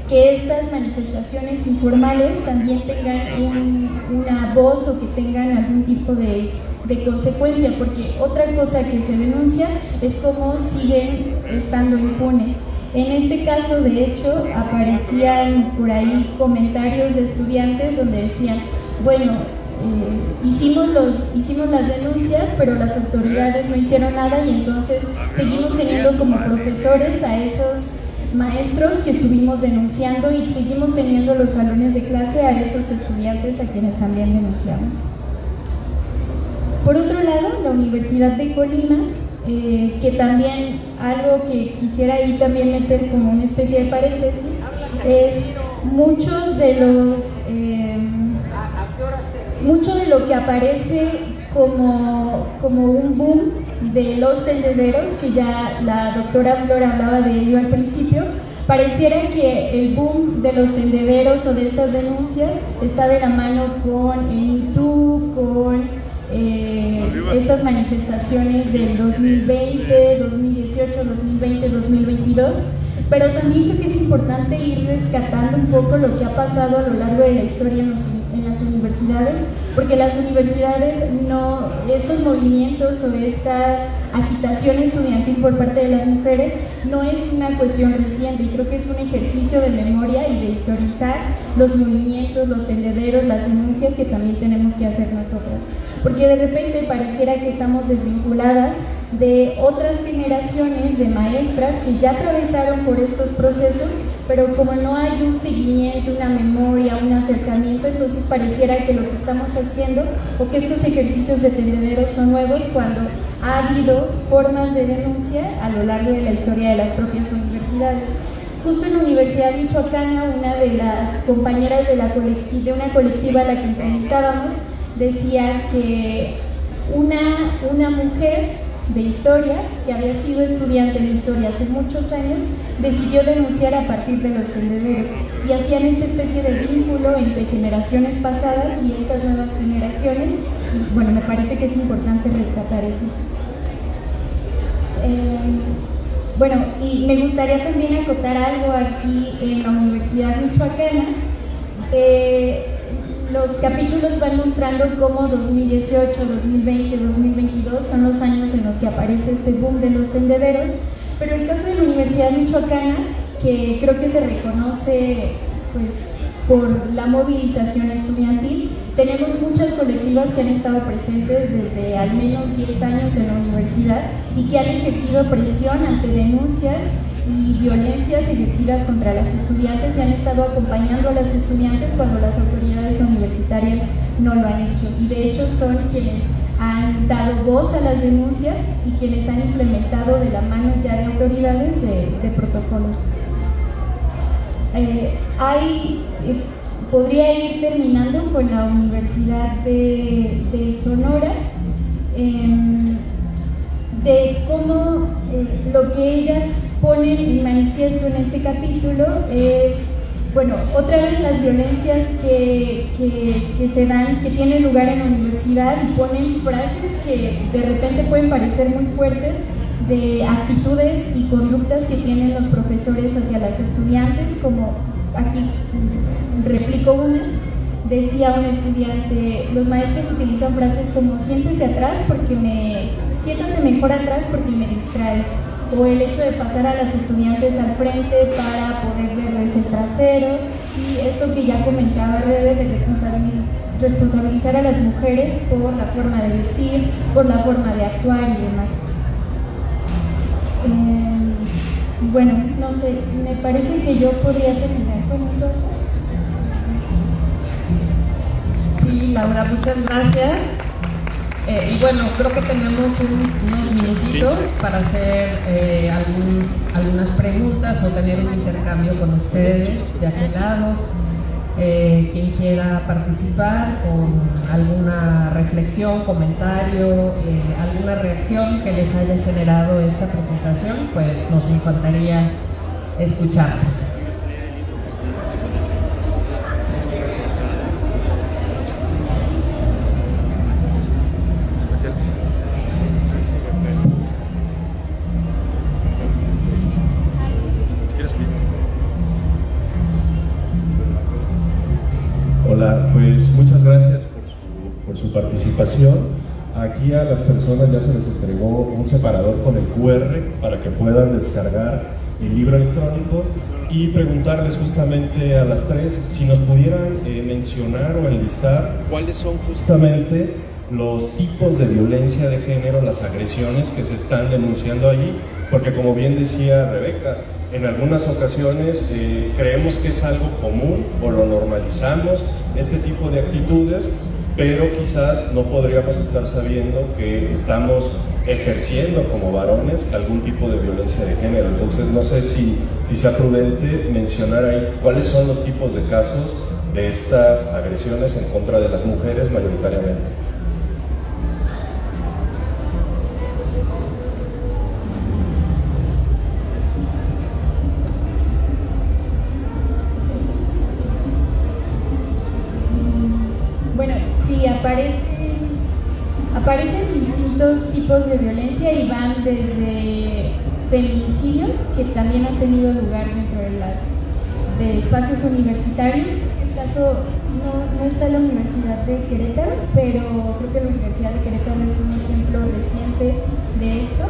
Que estas manifestaciones informales también tengan una voz o que tengan algún tipo de consecuencia, porque otra cosa que se denuncia es cómo siguen estando impunes. En este caso, de hecho, aparecían por ahí comentarios de estudiantes donde decían, bueno, hicimos las denuncias, pero las autoridades no hicieron nada y entonces seguimos teniendo como profesores a esos maestros que estuvimos denunciando y seguimos teniendo los salones de clase a esos estudiantes a quienes también denunciamos. Por otro lado, la Universidad de Colima, que también algo que quisiera ahí también meter como una especie de paréntesis, es mucho de lo que aparece como un boom de los tendederos, que ya la doctora Flora hablaba de ello al principio. Pareciera que el boom de los tendederos o de estas denuncias está de la mano con el Me Too, con estas manifestaciones del 2020, 2018, 2020, 2022, pero también creo que es importante ir rescatando un poco lo que ha pasado a lo largo de la historia en las universidades, porque las universidades estos movimientos o esta agitación estudiantil por parte de las mujeres no es una cuestión reciente, y creo que es un ejercicio de memoria y de historizar los movimientos, los tendederos, las denuncias que también tenemos que hacer nosotras, porque de repente pareciera que estamos desvinculadas de otras generaciones de maestras que ya atravesaron por estos procesos, pero como no hay un seguimiento, una memoria, un acercamiento, entonces pareciera que lo que estamos haciendo o que estos ejercicios de tendederos son nuevos, cuando ha habido formas de denuncia a lo largo de la historia de las propias universidades. Justo en la Universidad Michoacana, una de las compañeras de una colectiva a la que entrevistábamos decía que una mujer de historia, que había sido estudiante de historia hace muchos años, decidió denunciar a partir de los tendederos, y hacían esta especie de vínculo entre generaciones pasadas y estas nuevas generaciones. Y bueno, me parece que es importante rescatar eso. Bueno, y me gustaría también acotar algo aquí en la Universidad Michoacana. Los capítulos van mostrando cómo 2018, 2020, 2022 son los años en los que aparece este boom de los tendederos, pero el caso de la Universidad Michoacana, que creo que se reconoce pues por la movilización estudiantil, tenemos muchas colectivas que han estado presentes desde al menos 10 años en la universidad y que han ejercido presión ante denuncias y violencias ejercidas contra las estudiantes y han estado acompañando a las estudiantes cuando las autoridades universitarias no lo han hecho, y de hecho son quienes han dado voz a las denuncias y quienes han implementado de la mano ya de autoridades de protocolos. Podría ir terminando con la Universidad de Sonora, de cómo lo que ellas ponen en manifiesto en este capítulo es, bueno, otra vez las violencias que se dan, que tienen lugar en la universidad, y ponen frases que de repente pueden parecer muy fuertes, de actitudes y conductas que tienen los profesores hacia las estudiantes, como aquí replico una. Decía un estudiante, los maestros utilizan frases como siéntate mejor atrás porque me distraes, o el hecho de pasar a las estudiantes al frente para poder verles el trasero, y esto que ya comentaba Rebe de responsabilizar a las mujeres por la forma de vestir, por la forma de actuar y demás. Bueno, no sé, me parece que yo podría terminar con eso.
Sí, Laura, muchas gracias. Y bueno, creo que tenemos unos minutitos para hacer algunas preguntas o tener un intercambio con ustedes de aquel lado. Quien quiera participar con alguna reflexión, comentario, alguna reacción que les haya generado esta presentación, pues nos encantaría escucharles.
Hola, pues muchas gracias por su participación. Aquí a las personas ya se les entregó un separador con el QR para que puedan descargar el libro electrónico y preguntarles justamente a las tres si nos pudieran mencionar o enlistar cuáles son justamente los tipos de violencia de género, las agresiones que se están denunciando allí, porque como bien decía Rebeca, en algunas ocasiones creemos que es algo común o lo normalizamos, este tipo de actitudes, pero quizás no podríamos estar sabiendo que estamos ejerciendo como varones algún tipo de violencia de género. Entonces no sé si sea prudente mencionar ahí cuáles son los tipos de casos de estas agresiones en contra de las mujeres mayoritariamente.
Aparecen distintos tipos de violencia y van desde feminicidios, que también han tenido lugar dentro de espacios universitarios. En el caso, no está la Universidad de Querétaro, pero creo que la Universidad de Querétaro es un ejemplo reciente de esto.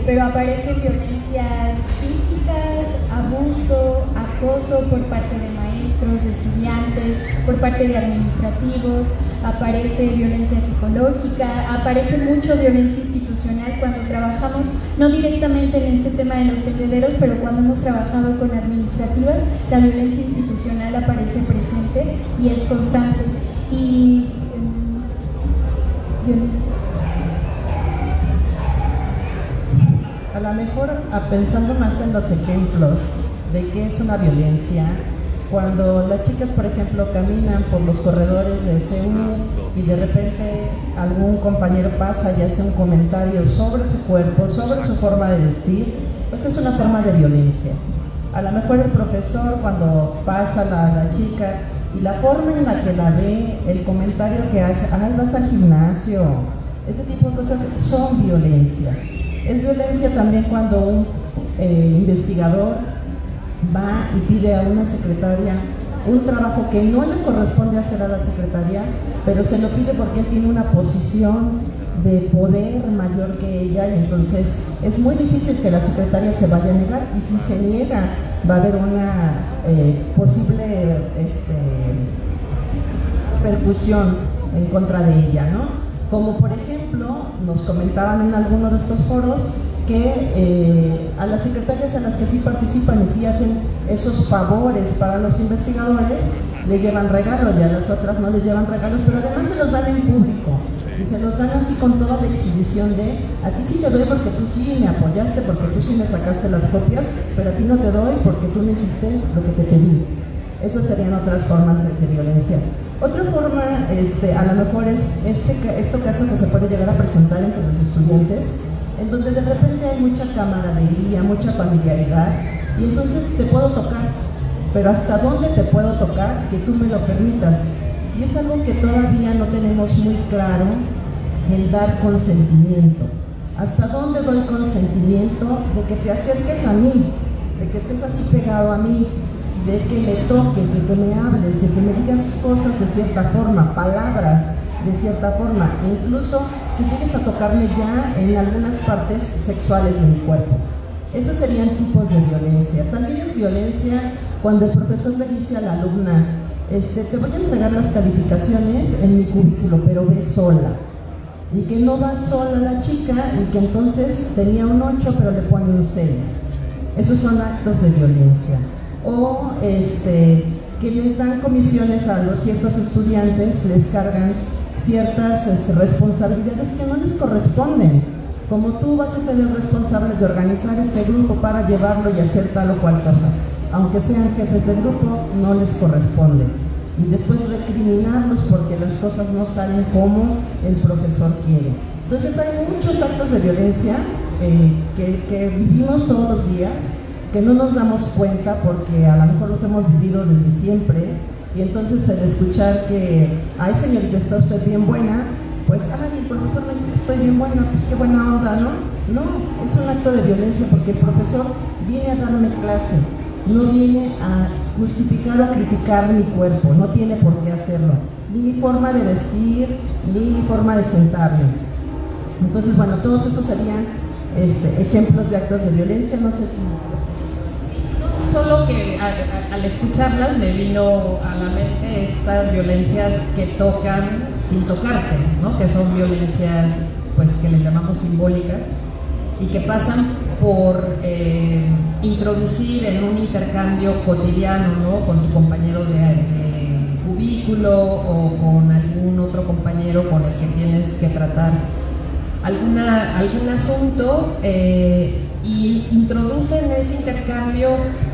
Pero aparecen violencias físicas, abuso, acoso por parte de maestros, de estudiantes, por parte de administrativos, aparece violencia psicológica, aparece mucho violencia institucional cuando trabajamos, no directamente en este tema de los tendederos, pero cuando hemos trabajado con administrativas, la violencia institucional aparece presente y es constante. Y violencia.
A lo mejor, pensando más en los ejemplos de qué es una violencia, cuando las chicas, por ejemplo, caminan por los corredores de CU y de repente algún compañero pasa y hace un comentario sobre su cuerpo, sobre su forma de vestir, pues es una forma de violencia. A lo mejor el profesor, cuando pasa la chica y la forma en la que la ve, el comentario que hace, ¡ay, vas al gimnasio! Ese tipo de cosas son violencia. Es violencia también cuando un investigador va y pide a una secretaria un trabajo que no le corresponde hacer a la secretaria, pero se lo pide porque él tiene una posición de poder mayor que ella, y entonces es muy difícil que la secretaria se vaya a negar, y si se niega va a haber una posible percusión en contra de ella, ¿no? Como por ejemplo, nos comentaban en alguno de estos foros que a las secretarias a las que sí participan y sí hacen esos favores para los investigadores, les llevan regalos, y a las otras no les llevan regalos, pero además se los dan en público, y se los dan así con toda la exhibición de, a ti sí te doy porque tú sí me apoyaste, porque tú sí me sacaste las copias, pero a ti no te doy porque tú no hiciste lo que te pedí. Esas serían otras formas de violencia. Otra forma, a lo mejor es esto caso que se puede llegar a presentar entre los estudiantes, en donde de repente hay mucha camaradería, mucha familiaridad, y entonces te puedo tocar, pero ¿hasta dónde te puedo tocar? Que tú me lo permitas. Y es algo que todavía no tenemos muy claro, el dar consentimiento. ¿Hasta dónde doy consentimiento de que te acerques a mí, de que estés así pegado a mí, de que me toques, de que me hables, de que me digas cosas de cierta forma, palabras de cierta forma, e incluso que llegues a tocarme ya en algunas partes sexuales de mi cuerpo? Esos serían tipos de violencia. También es violencia cuando el profesor le dice a la alumna, te voy a entregar las calificaciones en mi cubículo, pero ve sola. Y que no va sola la chica, y que entonces tenía un 8 pero le pone un 6. Esos son actos de violencia. O que les dan comisiones a los ciertos estudiantes, les cargan ciertas responsabilidades que no les corresponden. Como tú vas a ser el responsable de organizar este grupo para llevarlo y hacer tal o cual cosa, aunque sean jefes del grupo, no les corresponde. Y después recriminarlos porque las cosas no salen como el profesor quiere. Entonces hay muchos actos de violencia que vivimos todos los días, que no nos damos cuenta porque a lo mejor los hemos vivido desde siempre, y entonces el escuchar que, ay señorita, está usted bien buena, pues, ay, el profesor me dijo que estoy bien buena, pues qué buena onda, ¿no? No, es un acto de violencia porque el profesor viene a darme clase, no viene a justificar o a criticar mi cuerpo, no tiene por qué hacerlo, ni mi forma de vestir, ni mi forma de sentarme. Entonces, bueno, todos esos serían ejemplos de actos de violencia, no sé si...
Solo que al escucharlas me vino a la mente estas violencias que tocan sin tocarte, ¿no? Que son violencias, pues, que les llamamos simbólicas y que pasan por introducir en un intercambio cotidiano, ¿no? Con tu compañero de cubículo o con algún otro compañero con el que tienes que tratar algún asunto, y introducen en ese intercambio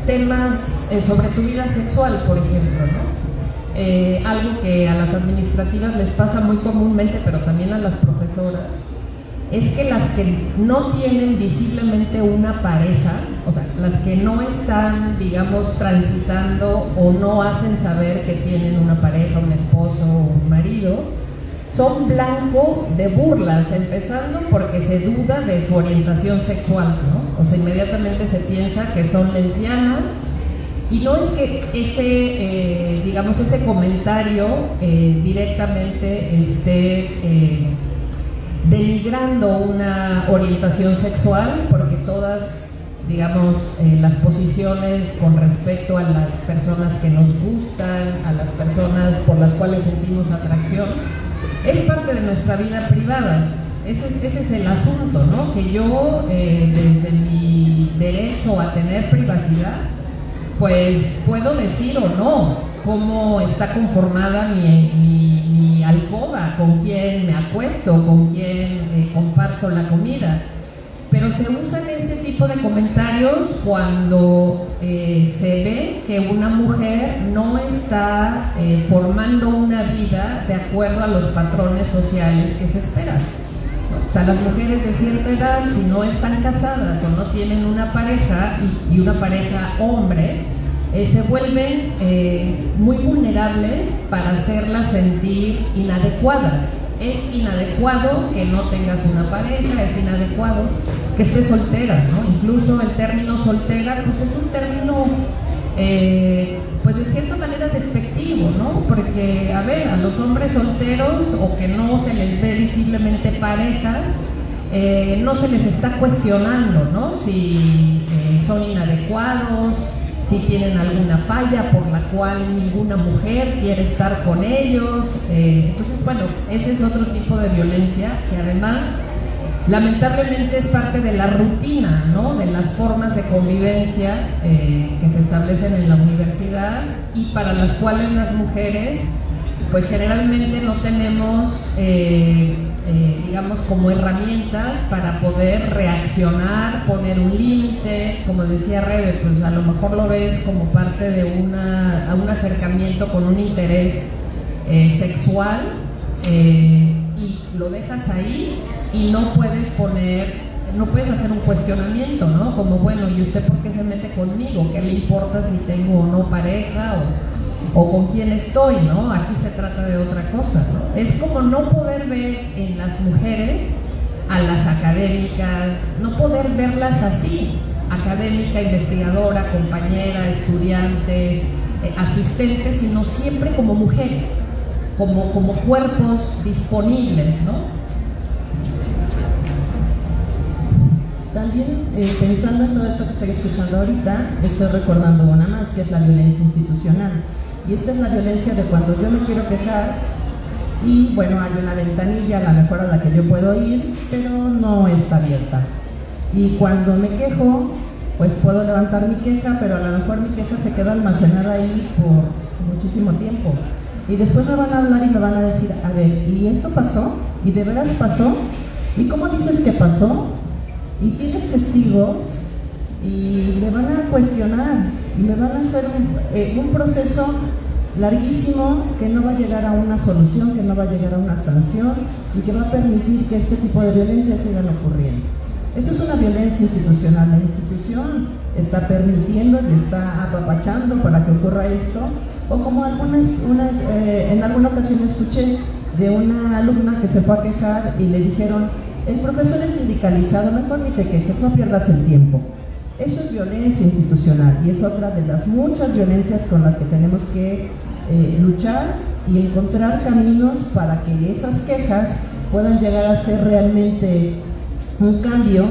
temas sobre tu vida sexual, por ejemplo, ¿no? Algo que a las administrativas les pasa muy comúnmente, pero también a las profesoras, es que las que no tienen visiblemente una pareja, o sea, las que no están, digamos, transitando o no hacen saber que tienen una pareja, un esposo o un marido, son blanco de burlas, empezando porque se duda de su orientación sexual, ¿no? O sea, inmediatamente se piensa que son lesbianas, y no es que ese comentario directamente esté denigrando una orientación sexual, porque todas, digamos, las posiciones con respecto a las personas que nos gustan, a las personas por las cuales sentimos atracción, es parte de nuestra vida privada. Ese es el asunto, ¿no? Que yo, desde mi derecho a tener privacidad, pues puedo decir o no cómo está conformada mi alcoba, con quién me acuesto, con quién comparto la comida. Pero se usan ese tipo de comentarios cuando se ve que una mujer no está formando una vida de acuerdo a los patrones sociales que se esperan. O sea, las mujeres de cierta edad, si no están casadas o no tienen una pareja y una pareja hombre, se vuelven muy vulnerables para hacerlas sentir inadecuadas. Es inadecuado que no tengas una pareja, es inadecuado que estés soltera, ¿no? Incluso el término soltera, pues es un término, pues de cierta manera despectivo, ¿no? Porque, a ver, a los hombres solteros o que no se les ve visiblemente parejas, no se les está cuestionando, ¿no? Si son inadecuados, si tienen alguna falla por la cual ninguna mujer quiere estar con ellos. Entonces, bueno, ese es otro tipo de violencia que además lamentablemente es parte de la rutina, ¿no? De las formas de convivencia que se establecen en la universidad y para las cuales las mujeres pues generalmente no tenemos digamos como herramientas para poder reaccionar, poner un límite. Como decía Rebe, pues a lo mejor lo ves como parte de un acercamiento con un interés sexual, y lo dejas ahí y no puedes hacer un cuestionamiento, ¿no? Como, bueno, ¿y usted por qué se mete conmigo? ¿Qué le importa si tengo o no pareja o con quién estoy, ¿no? Aquí se trata de otra cosa, ¿no? Es como no poder ver en las mujeres a las académicas, no poder verlas así, académica, investigadora, compañera, estudiante, asistente, sino siempre como mujeres, como cuerpos disponibles, ¿no?
También pensando en todo esto que estoy escuchando ahorita, estoy recordando una más, que es la violencia institucional. Y esta es la violencia de cuando yo me quiero quejar y, bueno, hay una ventanilla a lo mejor a la que yo puedo ir, pero no está abierta. Y cuando me quejo, pues puedo levantar mi queja, pero a lo mejor mi queja se queda almacenada ahí por muchísimo tiempo. y después me van a hablar y me van a decir, a ver, ¿y esto pasó? ¿Y de veras pasó? ¿Y cómo dices que pasó? ¿Y tienes testigos? Y me van a cuestionar y me van a hacer un proceso larguísimo que no va a llegar a una solución, que no va a llegar a una sanción y que va a permitir que este tipo de violencia sigan ocurriendo. Eso es una violencia institucional. La institución está permitiendo y está apapachando para que ocurra esto, o como en alguna ocasión escuché de una alumna que se fue a quejar y le dijeron, el profesor es sindicalizado, mejor ni te quejes, no pierdas el tiempo. Eso es violencia institucional y es otra de las muchas violencias con las que tenemos que luchar y encontrar caminos para que esas quejas puedan llegar a ser realmente un cambio,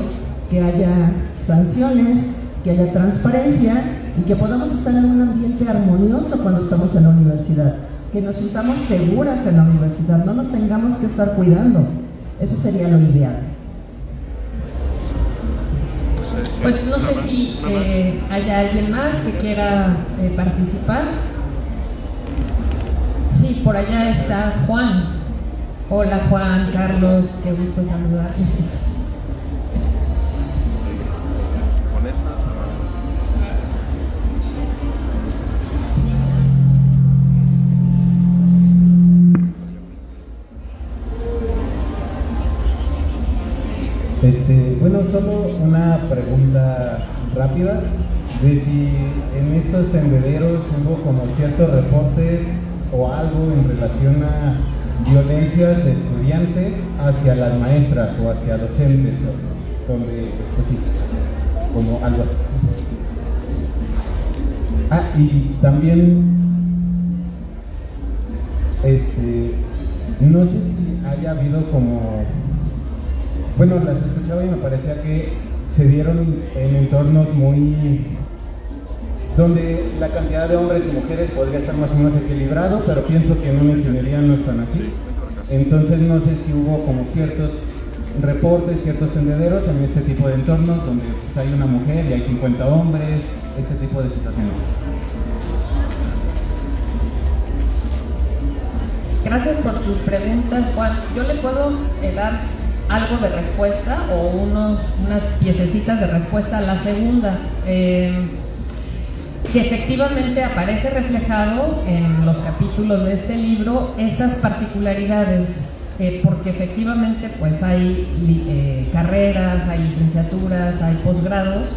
que haya sanciones, que haya transparencia y que podamos estar en un ambiente armonioso cuando estamos en la universidad, que nos sintamos seguras en la universidad, no nos tengamos que estar cuidando. Eso sería lo ideal.
Pues no sé si haya alguien más que quiera participar. Sí, por allá está Juan. Hola Juan, Carlos, qué gusto saludarles.
Bueno, solo una pregunta rápida de si en estos tendederos hubo como ciertos reportes o algo en relación a violencias de estudiantes hacia las maestras o hacia docentes, donde, pues sí, como algo así. Y también, no sé si haya habido como, bueno, las escuchaba y me parecía que se dieron en entornos muy, donde la cantidad de hombres y mujeres podría estar más o menos equilibrado, pero pienso que en una ingeniería no es tan así. Entonces no sé si hubo como ciertos reportes, ciertos tendederos en este tipo de entornos donde pues, hay una mujer y hay 50 hombres, este tipo de situaciones.
Gracias por sus preguntas, Juan. Yo le puedo dar algo de respuesta o unas piececitas de respuesta a la segunda, que efectivamente aparece reflejado en los capítulos de este libro esas particularidades, porque efectivamente pues hay carreras, hay licenciaturas, hay posgrados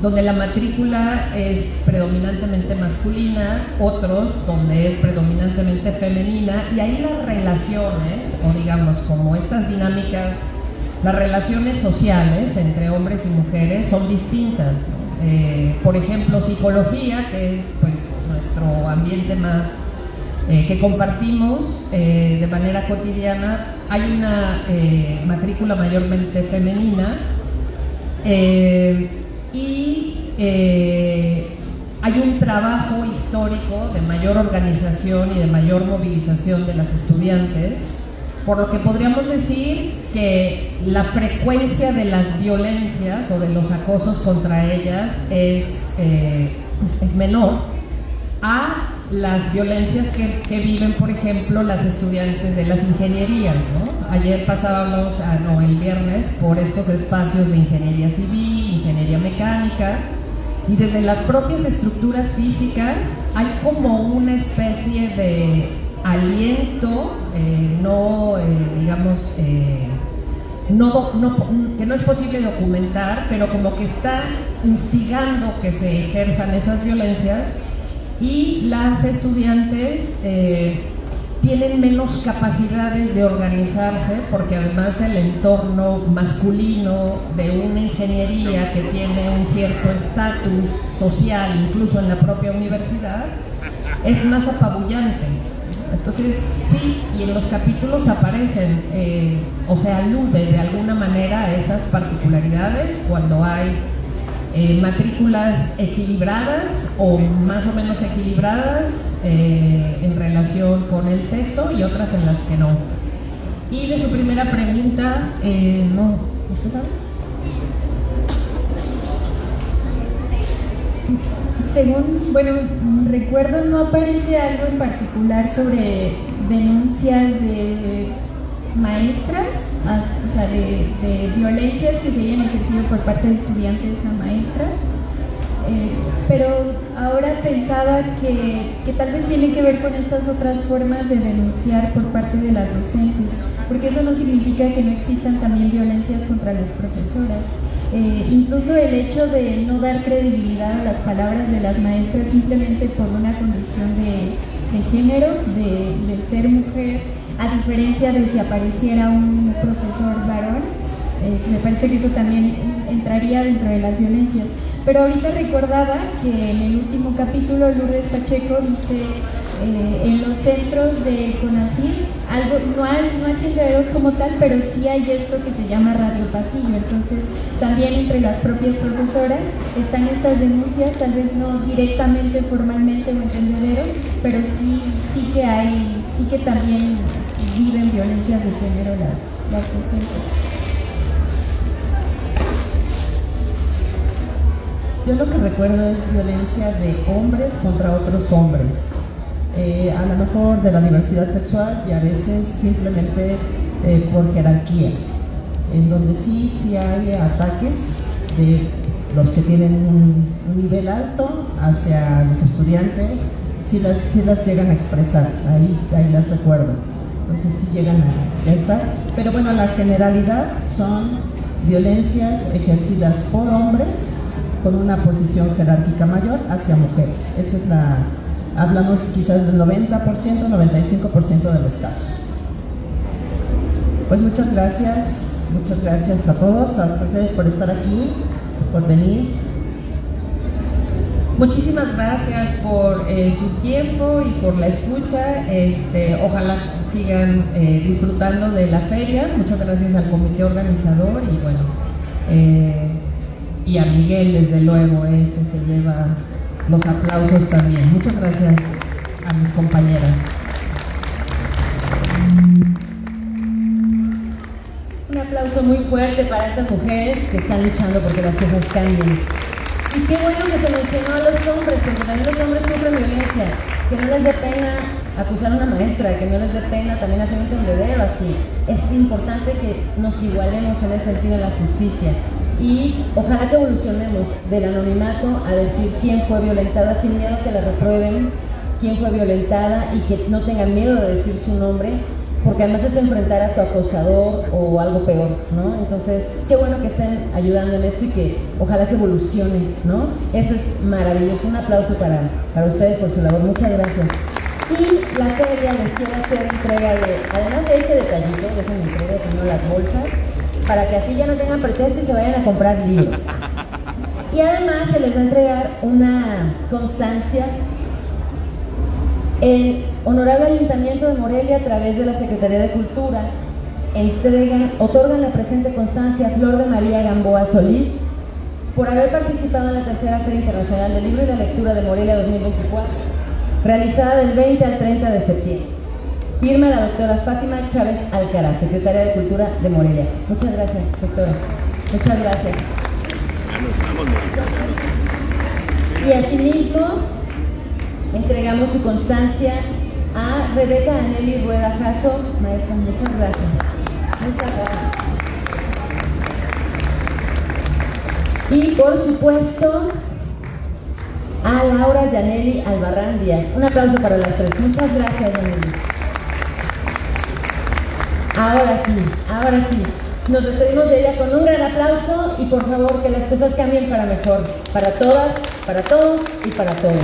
donde la matrícula es predominantemente masculina, otros donde es predominantemente femenina, y ahí las relaciones, o digamos como estas dinámicas, las relaciones sociales entre hombres y mujeres son distintas, ¿no? Por ejemplo, psicología, que es pues nuestro ambiente más que compartimos de manera cotidiana, hay una matrícula mayormente femenina, y hay un trabajo histórico de mayor organización y de mayor movilización de las estudiantes, por lo que podríamos decir que la frecuencia de las violencias o de los acosos contra ellas es menor a las violencias que viven, por ejemplo, las estudiantes de las ingenierías, ¿no? Ayer pasábamos, el viernes, por estos espacios de ingeniería civil, ingeniería mecánica, y desde las propias estructuras físicas hay como una especie de aliento, que no es posible documentar, pero como que está instigando que se ejerzan esas violencias, y las estudiantes tienen menos capacidades de organizarse, porque además el entorno masculino de una ingeniería que tiene un cierto estatus social, incluso en la propia universidad, es más apabullante. Entonces, sí, y en los capítulos aparecen, o se alude de alguna manera a esas particularidades cuando hay matrículas equilibradas o más o menos equilibradas en relación con el sexo, y otras en las que no. Y de su primera pregunta, no, ¿usted sabe?
según, bueno, recuerdo, no aparece algo en particular sobre denuncias de maestras, o sea, de violencias que se hayan ejercido por parte de estudiantes a maestras. Pero ahora pensaba que tal vez tiene que ver con estas otras formas de denunciar por parte de las docentes, porque eso no significa que no existan también violencias contra las profesoras. Incluso el hecho de no dar credibilidad a las palabras de las maestras simplemente por una condición de género, de ser mujer, a diferencia de si apareciera un profesor varón, me parece que eso también entraría dentro de las violencias. Pero ahorita recordaba que en el último capítulo Lourdes Pacheco dice en los centros de CONACYT, algo, no hay tenderos como tal, pero sí hay esto que se llama radio pasillo. Entonces también entre las propias profesoras están estas denuncias, tal vez no directamente, formalmente o en tenderos, pero sí que también viven violencias de género las docentes.
Yo lo que recuerdo es violencia de hombres contra otros hombres, a lo mejor de la diversidad sexual y a veces simplemente por jerarquías, en donde sí hay ataques de los que tienen un nivel alto hacia los estudiantes, sí las llegan a expresar, ahí las recuerdo, entonces sí llegan a estar, pero bueno, la generalidad son violencias ejercidas por hombres con una posición jerárquica mayor hacia mujeres. Esa es hablamos quizás del 90%, 95% de los casos. Pues muchas gracias a todos, a ustedes por estar aquí, por venir.
Muchísimas gracias por su tiempo y por la escucha. Ojalá sigan disfrutando de la feria. Muchas gracias al comité organizador y bueno, y a Miguel, desde luego, se lleva los aplausos también. Muchas gracias a mis compañeras.
Un aplauso muy fuerte para estas mujeres que están luchando porque las cosas cambien. Y qué bueno que se mencionó a los hombres, porque también los hombres sufren violencia. Que no les dé pena acusar a una maestra, que no les dé pena también hacer un tendedero así. Es importante que nos igualemos en ese sentido en la justicia. Y ojalá que evolucionemos del anonimato a decir quién fue violentada sin miedo a que la reprueben, quién fue violentada y que no tengan miedo de decir su nombre, porque además es enfrentar a tu acosador o algo peor, ¿no? Entonces, qué bueno que estén ayudando en esto y que ojalá que evolucione, ¿no? Eso es maravilloso. Un aplauso para ustedes por su labor. Muchas gracias. Y la feria les quiero hacer entrega de, además de este detallito, déjenme entregar primero las bolsas, para que así ya no tengan pretexto y se vayan a comprar libros. Y además se les va a entregar una constancia. El Honorable Ayuntamiento de Morelia, a través de la Secretaría de Cultura, otorgan la presente constancia a Flor de María Gamboa Solís por haber participado en la tercera Feria Internacional del Libro y la Lectura de Morelia 2024, realizada del 20 al 30 de septiembre. Firma la doctora Fátima Chávez Alcaraz, Secretaria de Cultura de Morelia. Muchas gracias, doctora. Muchas gracias. Y asimismo, entregamos su constancia a Rebeca Aneli Rueda Jasso. Maestra, muchas gracias. Muchas gracias. Y por supuesto, a Laura Yaneli Albarrán Díaz. Un aplauso para las tres. Muchas gracias, Yaneli. Ahora sí, nos despedimos de ella con un gran aplauso y por favor que las cosas cambien para mejor, para todas, para todos y para todos.